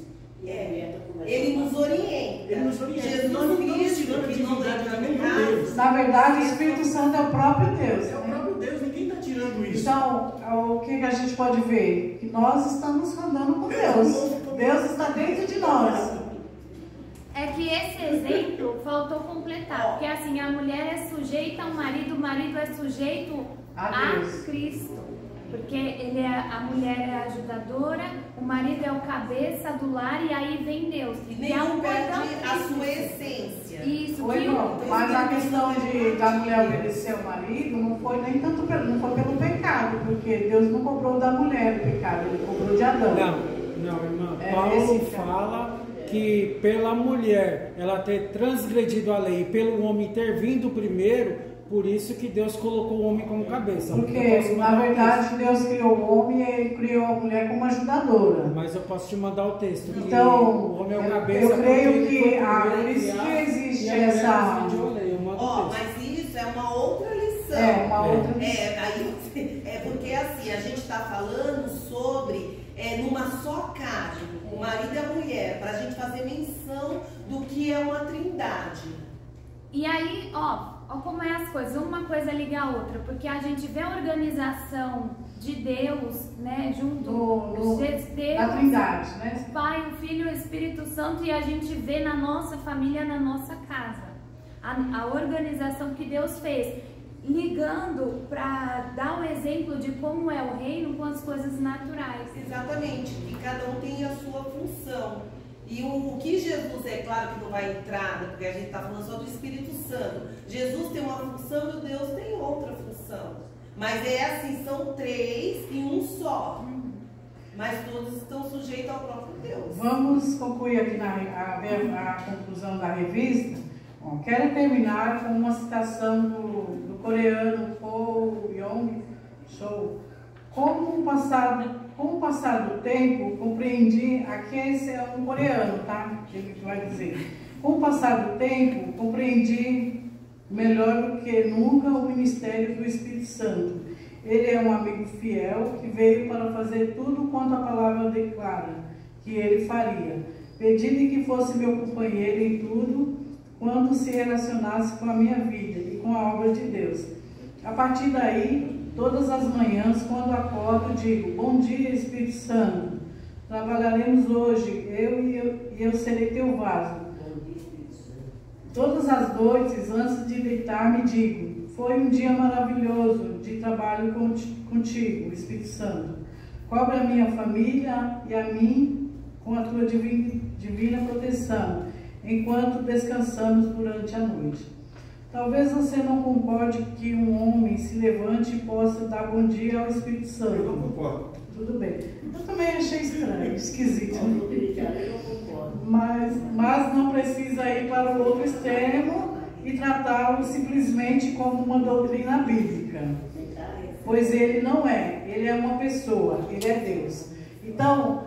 Ele nos orienta. Jesus nós não estamos tirando a divindade de nenhum deles. Na verdade, o Espírito Santo é o próprio Deus. É o próprio Deus, ninguém está tirando isso. Então, o que a gente pode ver? Que nós estamos andando com Deus. Deus está dentro de nós. É que esse exemplo faltou completar, porque assim, a mulher é sujeita ao marido, o marido é sujeito a Cristo. Porque a mulher é a ajudadora, o marido é o cabeça do lar e aí vem Deus. E nenhum perde a sua essência. Isso. Mas a questão da mulher obedecer ao marido não foi nem tanto não foi pelo pecado, porque Deus não cobrou da mulher o pecado, ele cobrou de Adão. Não, irmã. Paulo fala que pela mulher ela ter transgredido a lei e pelo homem ter vindo primeiro, por isso que Deus colocou o homem como cabeça. Porque, na verdade, Deus criou o homem e ele criou a mulher como ajudadora. Mas eu posso te mandar o texto. Então, o homem é o cabeça. Eu creio que por isso que existe essa... Mas isso é uma outra lição. É, uma outra lição. É porque assim, a gente está falando sobre numa só carne, o marido e a mulher, para a gente fazer menção do que é uma trindade. E aí, ó como é as coisas, uma coisa liga a outra, porque a gente vê a organização de Deus, né, junto Deus, a Trindade, né? Pai, o Filho e o Espírito Santo, e a gente vê na nossa família, na nossa casa, a organização que Deus fez, ligando para dar um exemplo de como é o reino com as coisas naturais. Exatamente, e cada um tem a sua função. E o que Jesus, é claro que não vai entrar, né, porque a gente está falando só do Espírito Santo. Jesus tem uma função e o Deus tem outra função. Mas é assim, são três em um só. Mas todos estão sujeitos ao próprio Deus. Vamos concluir aqui a conclusão da revista. Bom, quero terminar com uma citação do coreano Ko Yong-chol. Com o passar do tempo, compreendi, aqui esse é um coreano, tá? Ele vai dizer. Com o passar do tempo, compreendi melhor do que nunca o ministério do Espírito Santo. Ele é um amigo fiel que veio para fazer tudo quanto a palavra declara que ele faria. Pedi-lhe que fosse meu companheiro em tudo quando se relacionasse com a minha vida e com a obra de Deus. A partir daí, todas as manhãs, quando acordo, digo: bom dia, Espírito Santo. Trabalharemos hoje, eu serei teu vaso. Todas as noites, antes de deitar-me, digo: foi um dia maravilhoso de trabalho contigo, Espírito Santo. Cobre a minha família e a mim com a tua divina proteção, enquanto descansamos durante a noite. Talvez você não concorde que um homem se levante e possa dar bom dia ao Espírito Santo. Eu não concordo. Tudo bem. Eu também achei estranho, esquisito. Eu não concordo. Mas não precisa ir para o outro extremo e tratá-lo simplesmente como uma doutrina bíblica. Pois ele não é, ele é uma pessoa, ele é Deus. Então,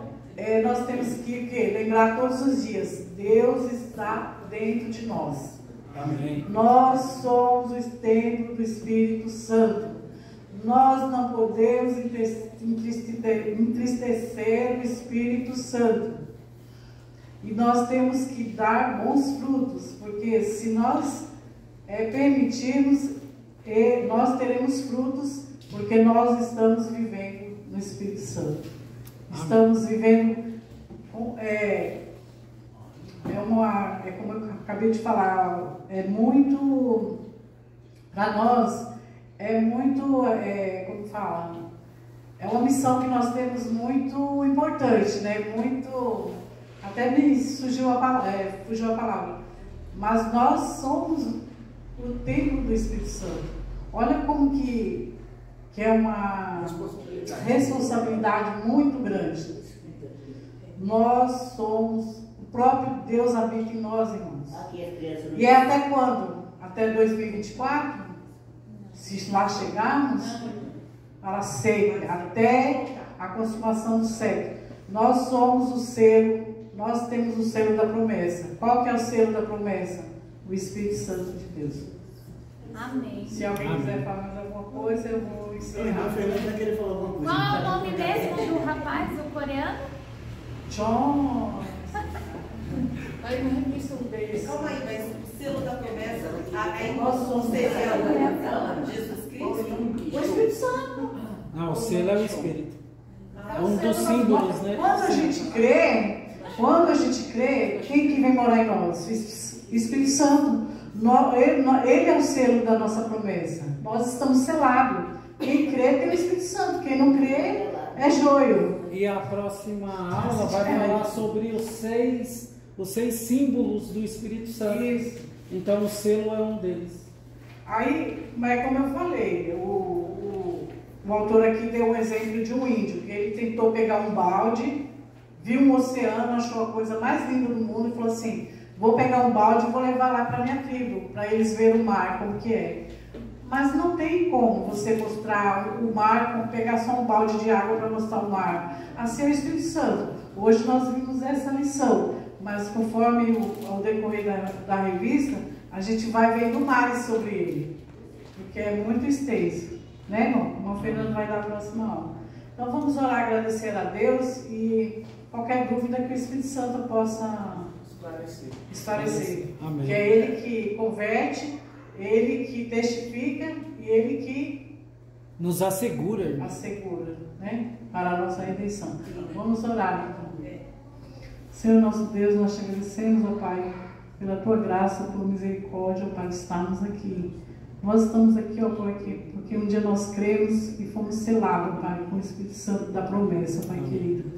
nós temos que lembrar todos os dias: Deus está dentro de nós. Amém. Nós somos o templo do Espírito Santo. Nós não podemos entristecer o Espírito Santo. E nós temos que dar bons frutos, porque se nós permitirmos, nós teremos frutos, porque nós estamos vivendo no Espírito Santo. Estamos vivendo, como eu acabei de falar, muito, para nós, como fala, é uma missão que nós temos muito importante, né? Muito, até me fugiu a palavra, mas nós somos o templo do Espírito Santo. Olha como que é uma responsabilidade muito grande. Nós somos, o próprio Deus habita em nós, irmãos. E é até quando? Até 2024? Se lá chegarmos, para sempre, até a consumação do século. Nós somos o selo, nós temos o selo da promessa. Qual que é o selo da promessa? O Espírito Santo de Deus. Amém. Se alguém quiser falar mais alguma coisa, eu vou encerrar. A Fernanda vai querer falar alguma coisa. Qual é o nome mesmo do rapaz, do coreano? John. Aí não me estudei isso. Calma aí, mas o selo da promessa, a emoção seria Jesus Cristo? O Espírito Santo. Não, o selo é o Espírito. É um dos símbolos, né? Quando a gente crê, quem que vem morar em nós? O Espírito Santo. Ele é o selo da nossa promessa. Nós estamos selados. Quem crê tem o Espírito Santo. Quem não crê é joio. E a próxima aula vai falar sobre os seis símbolos do Espírito Santo. Isso. Então o selo é um deles. Aí, mas como eu falei, o autor aqui deu um exemplo de um índio, que ele tentou pegar um balde, viu um oceano, achou a coisa mais linda do mundo e falou assim: vou pegar um balde e vou levar lá para minha tribo, para eles verem o mar, como que é. Mas não tem como você mostrar o mar, pegar só um balde de água para mostrar o mar. Assim é o Espírito Santo. Hoje nós vimos essa lição, mas conforme ao decorrer da revista, a gente vai vendo mais sobre ele, porque é muito extenso, né, irmão? Como a Fernanda vai dar a próxima aula. Então vamos orar, agradecer a Deus e qualquer dúvida que o Espírito Santo possa esclarecer. Amém. Que é ele que converte, ele que testifica e ele que Nos assegura, irmão. assegura, né, para a nossa redenção. Vamos orar, então. Senhor nosso Deus, nós te agradecemos, ó Pai, pela tua graça, tua misericórdia, ó Pai, de estarmos aqui. Nós estamos aqui, ó Pai, porque um dia nós cremos e fomos selados, Pai, com o Espírito Santo da promessa, Pai querido.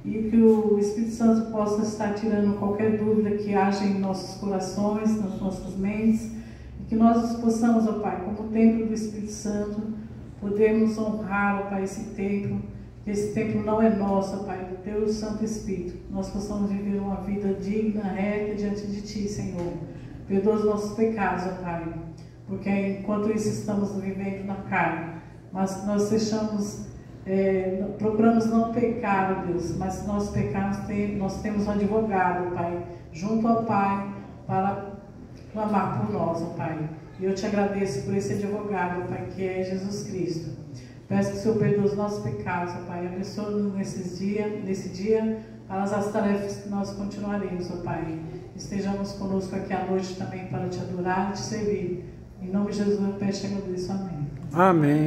e que o Espírito Santo possa estar tirando qualquer dúvida que haja em nossos corações, nas nossas mentes, e que nós possamos, ó Pai, como templo do Espírito Santo, podermos honrar, ó Pai, esse templo, que esse templo não é nosso, ó Pai, do Teu Santo Espírito. Nós possamos viver uma vida digna, reta diante de Ti, Senhor. Perdoa os nossos pecados, ó Pai, porque enquanto isso estamos vivendo na carne, mas nós procuramos não pecar, ó Deus, mas se nós pecarmos, nós temos um advogado, Pai, junto ao Pai, para clamar por nós, ó Pai. E eu te agradeço por esse advogado, ó Pai, que é Jesus Cristo. Peço que o Senhor perdoe os nossos pecados, ó Pai. Abençoe-nos nesse dia, para as tarefas que nós continuaremos, ó Pai. Estejamos conosco aqui à noite também para te adorar e te servir. Em nome de Jesus eu peço e agradeço. Amém. Amém.